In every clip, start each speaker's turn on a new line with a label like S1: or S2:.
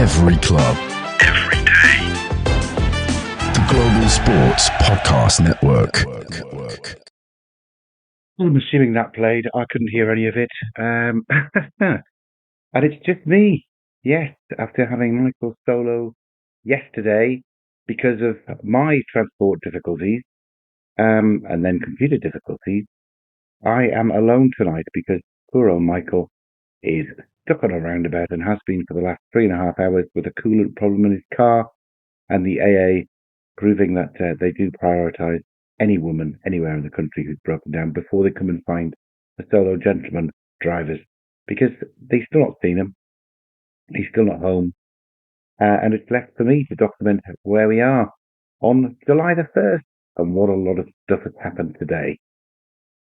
S1: Every club.
S2: Every day.
S1: The Global Sports Podcast Network.
S3: Well, I'm assuming that played. I couldn't hear any of it. And it's just me. Yes, after having Michael solo yesterday because of my transport difficulties and then computer difficulties, I am alone tonight because poor old Michael is stuck on a roundabout and has been for the last 3.5 hours with a coolant problem in his car, and the AA proving that they do prioritise any woman anywhere in the country who's broken down before they come and find the solo gentleman drivers, because they've still not seen him. He's still not home. And it's left for me to document where we are on July the 1st. And what a lot of stuff has happened today.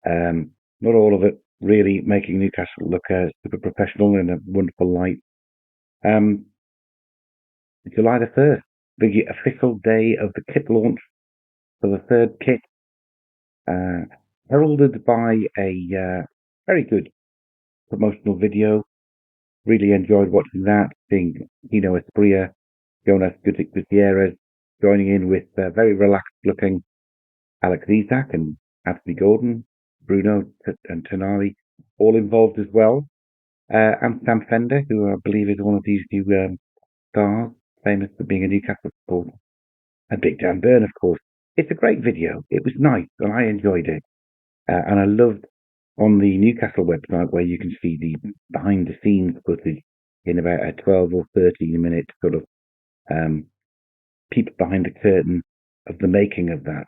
S3: Not all of it really making Newcastle look super professional in a wonderful light. July the 1st, the official day of the kit launch for the third kit, heralded by a very good promotional video. Really enjoyed watching that, seeing Tino Espria, Jonas Gutierrez joining in with very relaxed looking Alex Isak and Anthony Gordon, Bruno and Tonali, all involved as well. And Sam Fender, who I believe is one of these new stars, famous for being a Newcastle supporter. And Big Dan Byrne, of course. It's a great video. It was nice, and I enjoyed it. And I loved on the Newcastle website where you can see the behind-the-scenes footage in about a 12 or 13-minute sort of peep behind the curtain of the making of that.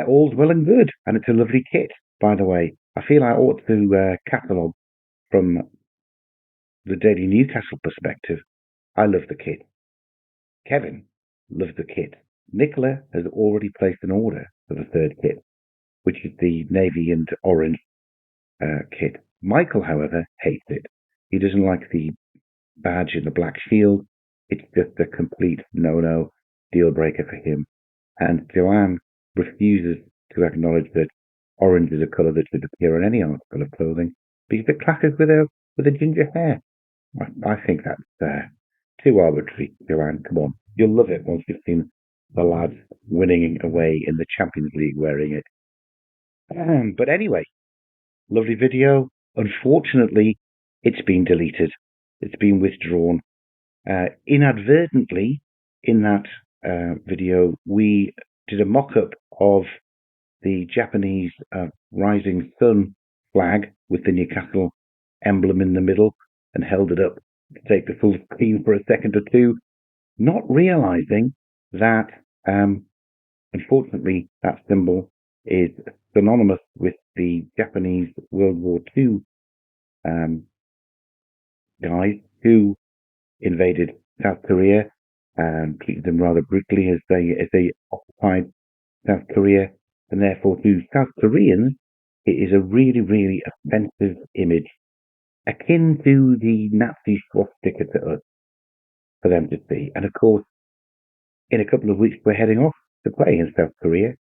S3: All's well and good, and it's a lovely kit, by the way. I feel I ought to catalogue from the Daily Newcastle perspective. I love the kit. Kevin loves the kit. Nicola has already placed an order for the third kit, which is the navy and orange kit. Michael, however, hates it. He doesn't like the badge and the black shield. It's just a complete no-no, deal breaker for him. And Joanne refuses to acknowledge that orange is a colour that should appear on any article of clothing because it clashes with her ginger hair. I think that's too arbitrary, Joanne. Come on. You'll love it once you've seen the lads winning away in the Champions League wearing it. But anyway, lovely video. Unfortunately, it's been deleted. It's been withdrawn. Inadvertently, in that video, we did a mock-up of the Japanese rising sun flag with the Newcastle emblem in the middle and held it up to take the full screen for a second or two, not realizing that, unfortunately, that symbol is synonymous with the Japanese World War II guys who invaded South Korea and treated them rather brutally as they occupied South Korea, and therefore to South Koreans it is a really, really offensive image, akin to the Nazi swastika to us, for them to see. And of course, in a couple of weeks we're heading off to play in South Korea,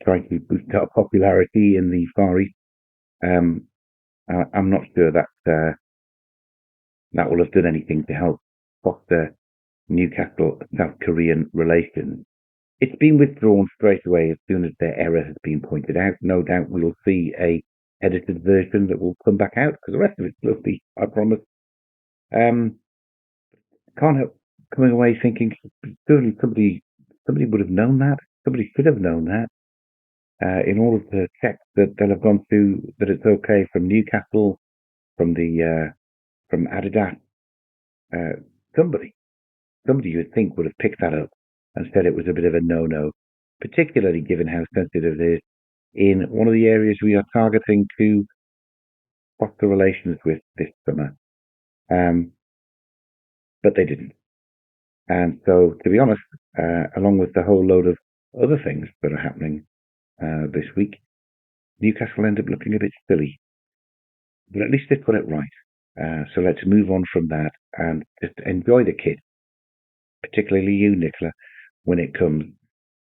S3: trying to boost our popularity in the Far East. I'm not sure that that will have done anything to help foster Newcastle-South Korean relations. It's been withdrawn straight away as soon as their error has been pointed out. No doubt we'll see a edited version that will come back out, because the rest of it's lovely, I promise. Can't help coming away thinking, surely somebody would have known that. Somebody should have known that. In order to check that they'll have gone through that it's okay from Newcastle, from Adidas. Somebody you would think would have picked that up and said it was a bit of a no-no, particularly given how sensitive it is in one of the areas we are targeting to foster relations with this summer. But they didn't. And so, to be honest, along with the whole load of other things that are happening this week, Newcastle end up looking a bit silly. But at least they put it right. So let's move on from that and just enjoy the kit, particularly you, Nicola, when it comes.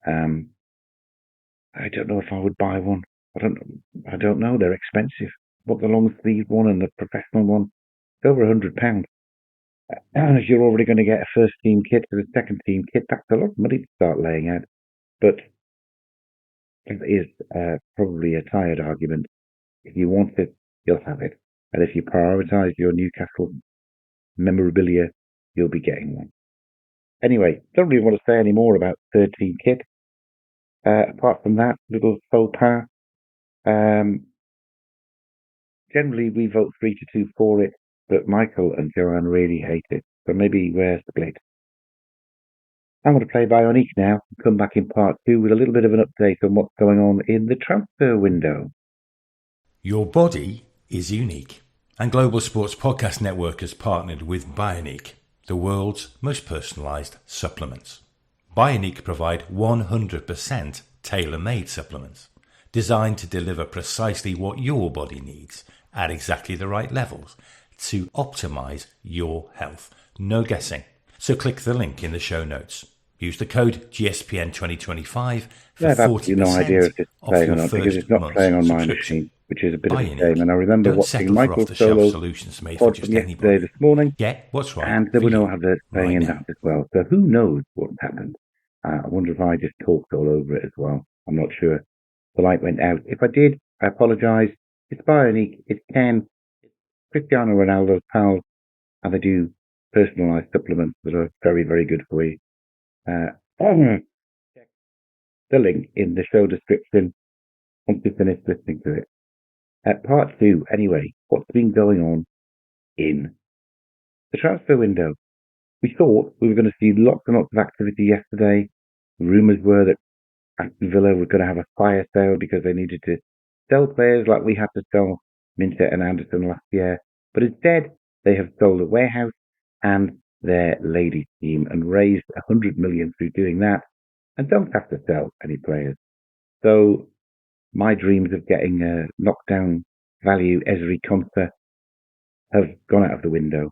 S3: I don't know if I would buy one. I don't know. They're expensive. What the long sleeve one and the professional one, it's over £100. And as you're already going to get a first team kit for the second team kit, that's a lot of money to start laying out. But it is probably a tired argument. If you want it, you'll have it. And if you prioritise your Newcastle memorabilia, you'll be getting one. Anyway, don't really want to say any more about third team kit. Apart from that little faux pas, generally we vote 3-2 for it, but Michael and Joanne really hate it. So maybe we're split. I'm going to play Bioniq now and come back in part 2 with a little bit of an update on what's going on in the transfer window.
S2: Your body is unique, and Global Sports Podcast Network has partnered with Bioniq, the world's most personalised supplements. Bioniq provide 100% tailor-made supplements designed to deliver precisely what your body needs at exactly the right levels to optimise your health. No guessing. So click the link in the show notes. Use the code GSPN2025 for 40%
S3: no idea if it's playing or not, because it's not playing on my machine, which is a bit of a shame. And I remember watching Michael's solo pod from yesterday this morning,
S2: what's right,
S3: and there were no adverts playing in that as well. So who knows what's happened? I wonder if I just talked all over it as well. I'm not sure. The light went out. If I did, I apologise. It's Bioniq, it's Ken, it's Cristiano Ronaldo's pals, and they do personalised supplements that are very, very good for you. Check the link in the show description once you finish listening to it. Part 2, anyway, what's been going on in the transfer window? We thought we were going to see lots and lots of activity yesterday. Rumours were that Aston Villa were going to have a fire sale because they needed to sell players like we had to sell Minter and Anderson last year. But instead, they have sold a warehouse and their ladies team and raised 100 million through doing that and don't have to sell any players. So my dreams of getting a knockdown value Ezri Konsa have gone out of the window.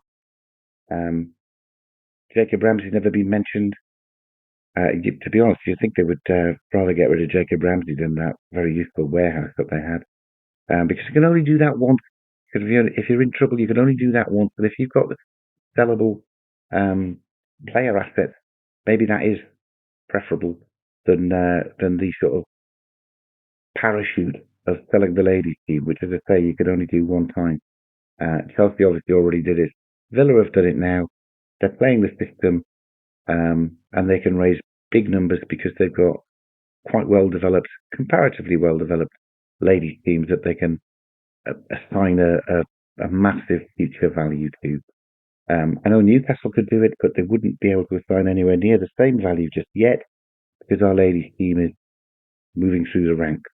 S3: Jacob Ramsey's never been mentioned. To be honest, you'd think they would rather get rid of Jacob Ramsey than that very useful warehouse that they had. Because you can only do that once. Because if you're in trouble, you can only do that once. But if you've got the sellable player assets, maybe that is preferable than the sort of parachute of selling the ladies team, which, as I say, you could only do one time. Chelsea obviously already did it. Villa have done it now. They're playing the system, and they can raise big numbers because they've got quite comparatively well-developed ladies teams that they can assign a massive future value to. I know Newcastle could do it, but they wouldn't be able to assign anywhere near the same value just yet because our ladies team is moving through the ranks.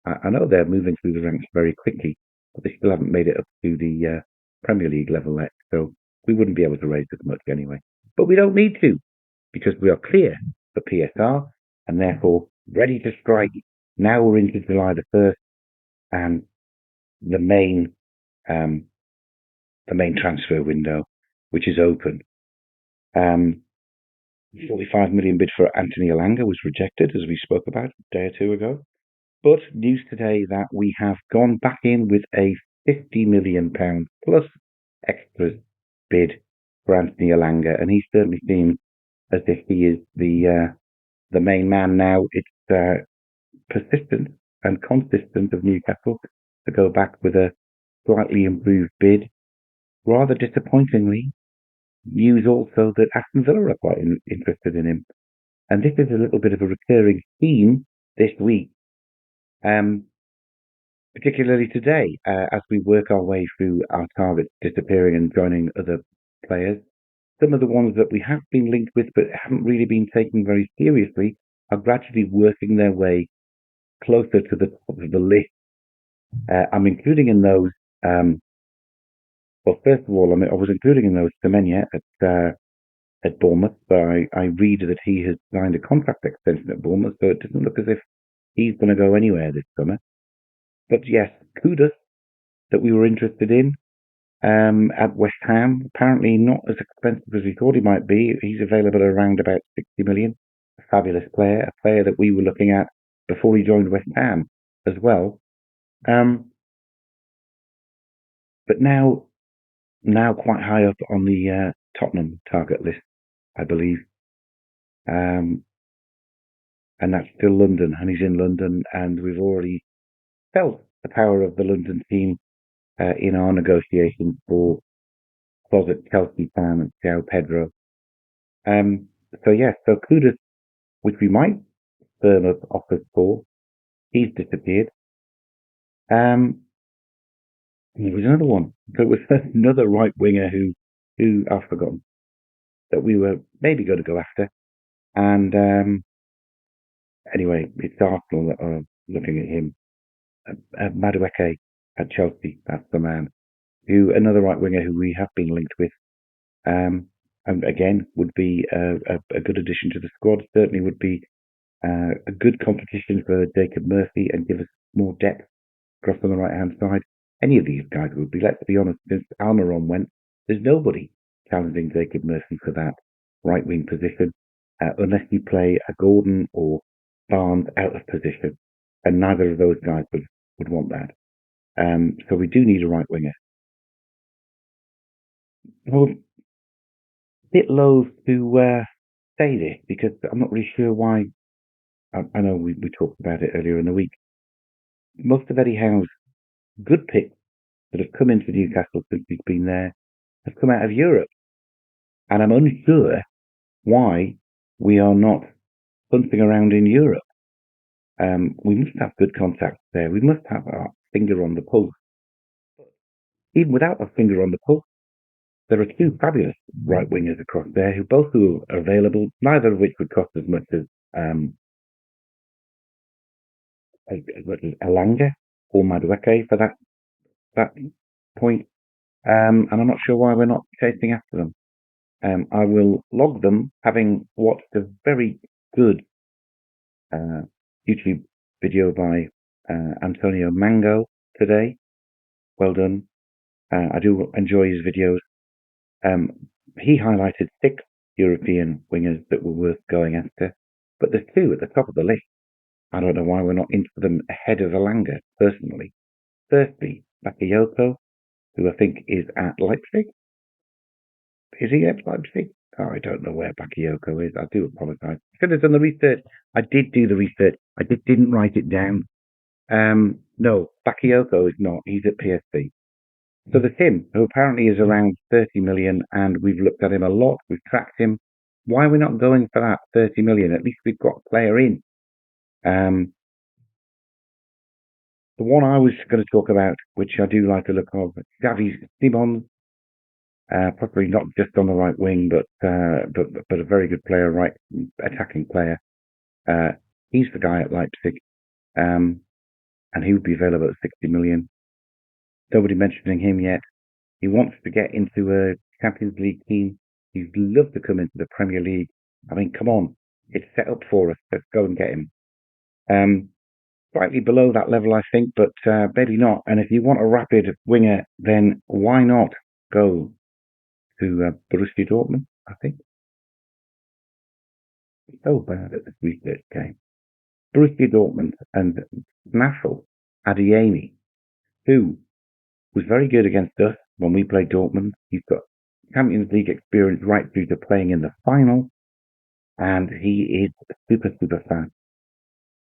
S3: I know they're moving through the ranks very quickly, but they still haven't made it up to the Premier League level yet, so we wouldn't be able to raise as much anyway. But we don't need to, because we are clear for PSR and therefore ready to strike. Now we're into July the 1st, and the main transfer window, which is open. 45 million bid for Anthony Elanga was rejected, as we spoke about a day or two ago. But news today that we have gone back in with a £50 million plus extras bid for Anthony Elanga, and he certainly seems as if he is the main man now. It's persistent and consistent of Newcastle to go back with a slightly improved bid. Rather disappointingly, news also that Aston Villa are quite interested in him. And this is a little bit of a recurring theme this week, particularly today, as we work our way through our targets disappearing and joining other players. Some of the ones that we have been linked with but haven't really been taken very seriously are gradually working their way closer to the top of the list. I'm including in those, well, first of all, I was including in those Semenya at Bournemouth, but I read that he has signed a contract extension at Bournemouth, so it doesn't look as if he's going to go anywhere this summer. But yes, Kudus, that we were interested in, at West Ham, apparently not as expensive as we thought he might be. He's available around about 60 million. A fabulous player, a player that we were looking at before he joined West Ham as well. But now quite high up on the Tottenham target list, I believe. And that's still London, and he's in London, and we've already felt the power of the London team in our negotiations for closet Chelsea fan Joao Pedro. So Kudus, which we might firm up offers for, he's disappeared. There was another one. There was another right winger who I've forgotten that we were maybe going to go after. And anyway, it's Arsenal that are looking at him. Madueke at Chelsea, that's the man. Another right winger who we have been linked with. And again, would be a good addition to the squad. Certainly would be a good competition for Jacob Murphy and give us more depth across on the right-hand side. Any of these guys would be. Let's be honest, since Almiron went, there's nobody challenging Jacob Murphy for that right-wing position, unless you play a Gordon or Barnes out of position, and neither of those guys would want that. So we do need a right winger. Well, a bit loath to say this because I'm not really sure why. I know we talked about it earlier in the week. Most of Eddie Howe's good picks that have come into Newcastle since he's been there have come out of Europe. And I'm unsure why we are not hunting around in Europe. We must have good contacts there. We must have our finger on the pulse. Even without our finger on the pulse, there are two fabulous right wingers across there who are available, neither of which would cost as much as Elanga or Madueke for that point. And I'm not sure why we're not chasing after them. I will log them, having watched a very good YouTube video by Antonio Mango today. Well done. I do enjoy his videos. He highlighted 6 European wingers that were worth going after, but there's 2 at the top of the list. I don't know why we're not into them ahead of Elanga, personally. Firstly, Bakayoko, who I think is at Leipzig. Is he at Leipzig? Oh, I don't know where Bakayoko is. I do apologise. I should have done the research. I did do the research. I didn't write it down. No, Bakayoko is not. He's at PSV. So there's him, who apparently is around 30 million, and we've looked at him a lot. We've tracked him. Why are we not going for that 30 million? At least we've got a player in. The one I was going to talk about, which I do like the look of, Xavi Simons. Probably not just on the right wing, but a very good player, right attacking player. He's the guy at Leipzig, and he would be available at 60 million. Nobody mentioning him yet. He wants to get into a Champions League team. He'd love to come into the Premier League. I mean, come on, it's set up for us. Let's go and get him. Slightly below that level, I think, but maybe not. And if you want a rapid winger, then why not go to Borussia Dortmund, I think. So bad at this research game. Borussia Dortmund and Snaffel Adiemi, who was very good against us when we played Dortmund. He's got Champions League experience right through to playing in the final, and he is super, super fast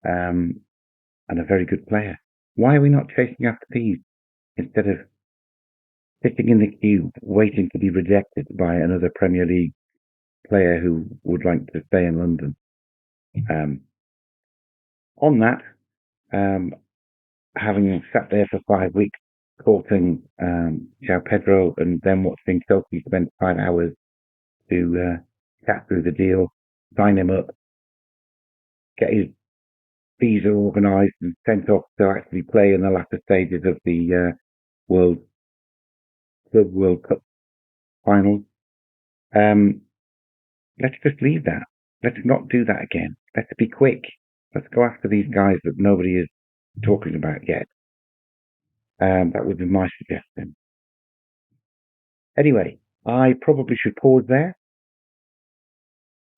S3: and a very good player. Why are we not chasing after these instead of sitting in the queue waiting to be rejected by another Premier League player who would like to stay in London? On that, having sat there for 5 weeks, courting Joao Pedro, and then watching Chelsea spend 5 hours to chat through the deal, sign him up, get his visa organised and sent off to actually play in the latter stages of the World Cup final. Let's just leave that. Let's not do that again. Let's be quick. Let's go after these guys that nobody is talking about yet. That would be my suggestion. Anyway, I probably should pause there,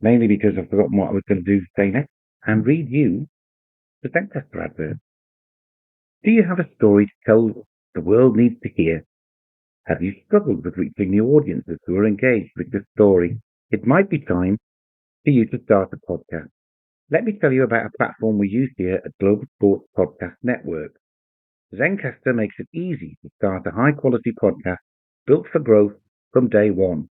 S3: mainly because I've forgotten what I was going to do today next, and read you the Zencastr advert. Do you have a story to tell the world needs to hear? Have you struggled with reaching new audiences who are engaged with your story? It might be time for you to start a podcast. Let me tell you about a platform we use here at Global Sports Podcast Network. Zencastr makes it easy to start a high-quality podcast built for growth from day one.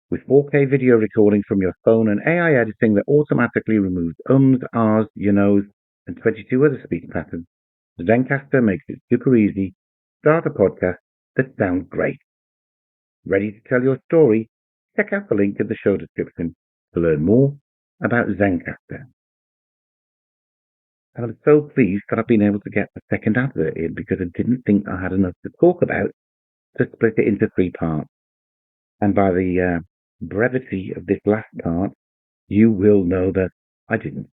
S3: With 4K video recording from your phone and AI editing that automatically removes ums, ahs, you knows, and 22 other speech patterns, Zencastr makes it super easy to start a podcast that sounds great. Ready to tell your story? Check out the link in the show description to learn more about Zencastr. I'm so pleased that I've been able to get the second advert in because I didn't think I had enough to talk about to split it into 3 parts. And by the brevity of this last part, you will know that I didn't.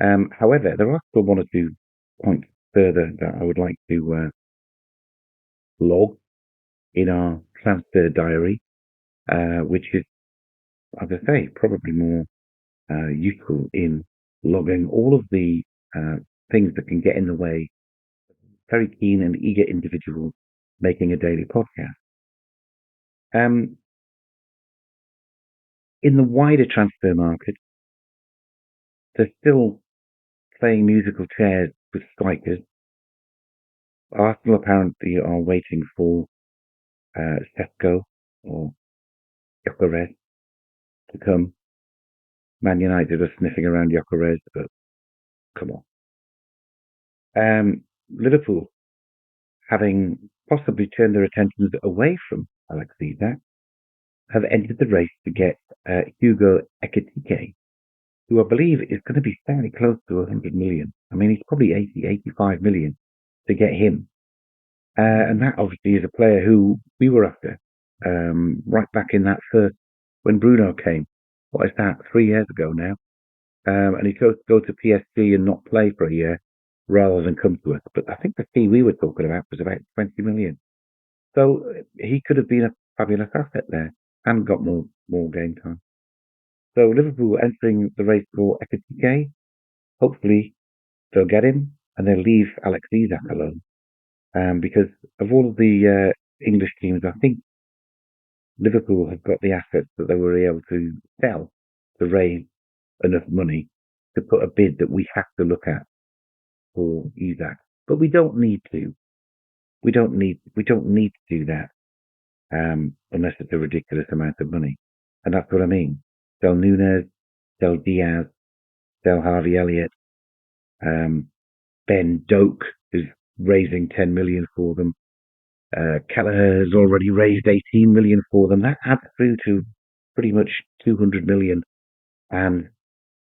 S3: However, there are still 1 or 2 points further that I would like to log in our transfer diary, which is, as I say, probably more useful in logging all of the things that can get in the way of very keen and eager individuals making a daily podcast. In the wider transfer market, they're still playing musical chairs with strikers. Arsenal apparently are waiting for Sesko or Gyökeres to come. Man United are sniffing around Gyökeres, but come on. Liverpool, having possibly turned their attentions away from Alex Isak, have entered the race to get Hugo Ekitike, who I believe is going to be fairly close to 100 million. I mean, he's probably 80, 85 million to get him. And that obviously is a player who we were after right back in that first, when Bruno came. What is that, 3 years ago now? And he chose to go to PSG and not play for a year rather than come to us. But I think the fee we were talking about was about 20 million. So he could have been a fabulous asset there and got more game time. So Liverpool entering the race for Ekitike. Hopefully they'll get him and they'll leave Alex Isak alone. Because of all of the English teams, I think Liverpool have got the assets that they were able to sell to raise enough money to put a bid that we have to look at for Isak. But we don't need to. We don't need to do that unless it's a ridiculous amount of money. And that's what I mean. Sell Núñez, sell Diaz, sell Harvey Elliott. Ben Doak is raising 10 million for them. Kelleher has already raised 18 million for them. That adds through to pretty much 200 million. And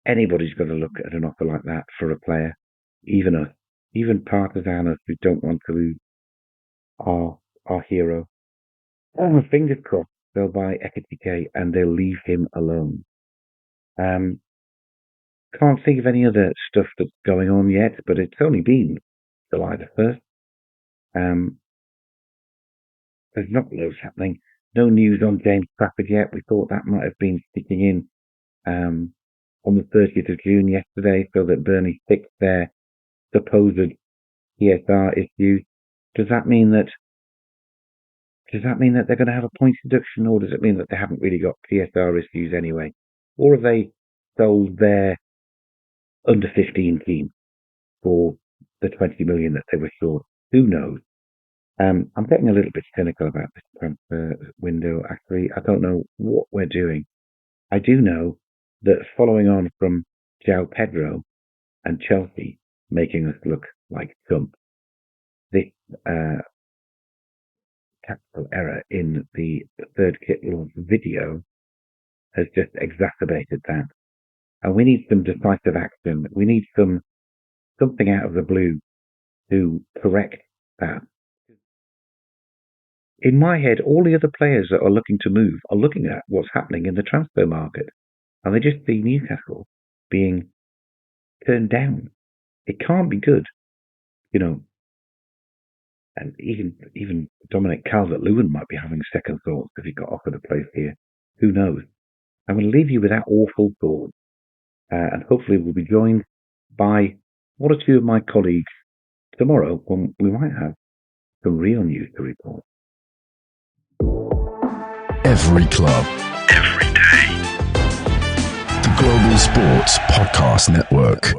S3: anybody's got to look at an offer like that for a player, even us, even partisanos who don't want to lose our hero. Fingers crossed they'll buy Ekitike and they'll leave him alone. Can't think of any other stuff that's going on yet, but it's only been July the 1st. There's not loads happening. No news on James Trafford yet. We thought that might have been sticking in on the 30th of June yesterday so that Burnley fixed their supposed PSR issues. Does that mean that they're going to have a points deduction, or does it mean that they haven't really got PSR issues anyway? Or have they sold their under 15 team for the 20 million that they were short? Who knows? I'm getting a little bit cynical about this transfer window, actually. I don't know what we're doing. I do know that following on from Joao Pedro and Chelsea making us look like chumps, this tactical error in the third kit launch video has just exacerbated that. And we need some decisive action. We need something out of the blue to correct that. In my head, all the other players that are looking to move are looking at what's happening in the transfer market, and they just see Newcastle being turned down. It can't be good, you know. And even Dominic Calvert-Lewin might be having second thoughts if he got offered a place here. Who knows? I'm going to leave you with that awful thought, and hopefully we'll be joined by 1 or 2 of my colleagues tomorrow when we might have some real news to report.
S1: Every club. Every day. The Global Sports Podcast Network.